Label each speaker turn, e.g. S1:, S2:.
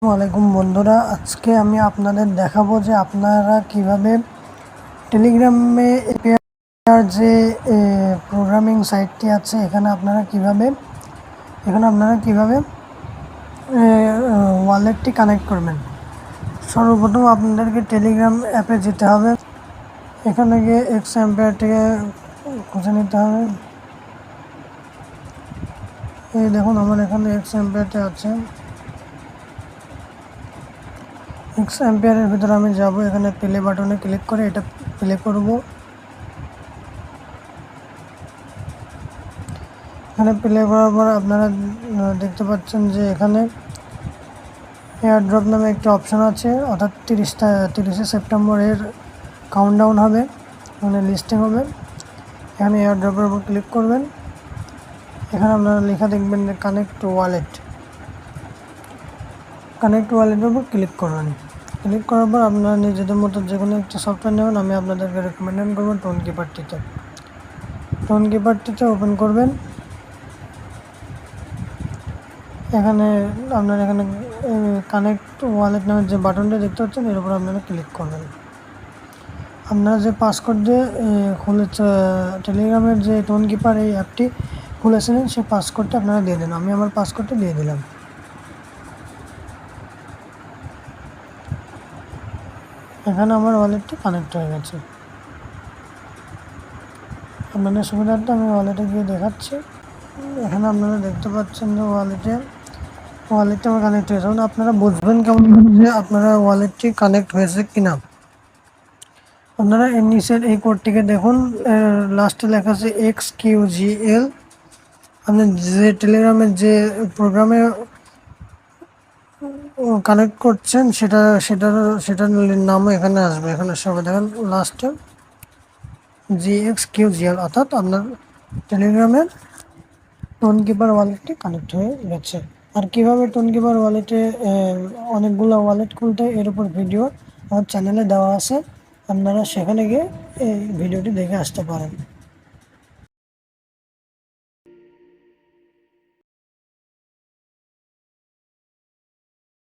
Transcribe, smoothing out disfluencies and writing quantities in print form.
S1: ওয়ালাইকুম বন্ধুরা, আজকে আমি আপনাদের দেখাবো যে আপনারা কিভাবে টেলিগ্রামে এপিআর যে প্রোগ্রামিং সাইটটি আছে এখানে আপনারা কিভাবে ওয়ালেটটি কানেক্ট করবেন। সর্বপ্রথম আপনাদেরকে টেলিগ্রাম অ্যাপে যেতে হবে। এখানে গিয়ে এক্স অ্যাম্পিয়ারটিকে খুঁজে নিতে হবে। এই দেখুন, আমার এখানে এক্স অ্যাম্পিয়ারটি আছে। এক্স অ্যাম্পিয়ারের ভিতরে আমি যাব। এখানে প্লে বাটনে ক্লিক করে এটা প্লে করব। এখানে প্লে করার পর আপনারা দেখতে পাচ্ছেন যে এখানে এয়ারড্রপ নামে একটি অপশন আছে, অর্থাৎ 30শে সেপ্টেম্বর এর কাউন্টডাউন হবে, মানে লিস্টিং হবে। এখানে এয়ারড্রপের উপর ক্লিক করবেন। এখানে আপনারা লেখা দেখবেন যে কানেক্ট ওয়ালেটের উপর ক্লিক করবেন। ক্লিক করার পর আপনারা নিজেদের মতো যে কোনো একটা সফটওয়্যার নেবেন। আমি আপনাদেরকে রেকমেন্ড করবো টোনকিপারটিতে ওপেন করবেন। এখানে কানেক্ট ওয়ালেট নামের যে বাটনটা দেখতে পাচ্ছেন এর উপর আপনারা ক্লিক করবেন। আপনারা যে পাসকোড দিয়ে টেলিগ্রামের যে টোনকিপার এই অ্যাপটি খুলেছিলেন সেই পাসকোডটা আপনারা দিয়ে দেন। আমি আমার পাসকোডটা দিয়ে দিলাম। এখানে আমার ওয়ালেটটি কানেক্ট হয়ে গেছে। আপনাদের সুবিধার্থে আমি ওয়ালেটে গিয়ে দেখাচ্ছি। এখানে আপনারা দেখতে পাচ্ছেন যে ওয়ালেটটা আমার কানেক্ট হয়েছে। মানে আপনারা বুঝবেন কেমন যে আপনারা ওয়ালেটটি কানেক্ট হয়েছে কিনা। আপনারা এর নিচের এই কোডটিকে দেখুন, লাস্টে লেখা আছে XQGL। আপনি যে টেলিগ্রামের যে প্রোগ্রামে কানেক্ট করছেন সেটার নামও এখানে আসবে। এখানে সবাই দেখেন লাস্টে GXQGL, অর্থাৎ আপনার টেলিগ্রামের টোনকিপার ওয়ালেটটি কানেক্ট হয়ে গেছে। আর কিভাবে টোনকিপার ওয়ালেটে অনেকগুলো ওয়ালেট খুলতে এর উপর ভিডিও আমার চ্যানেলে দেওয়া আছে। আপনারা সেখানে গিয়ে এই ভিডিওটি দেখে আসতে পারেন।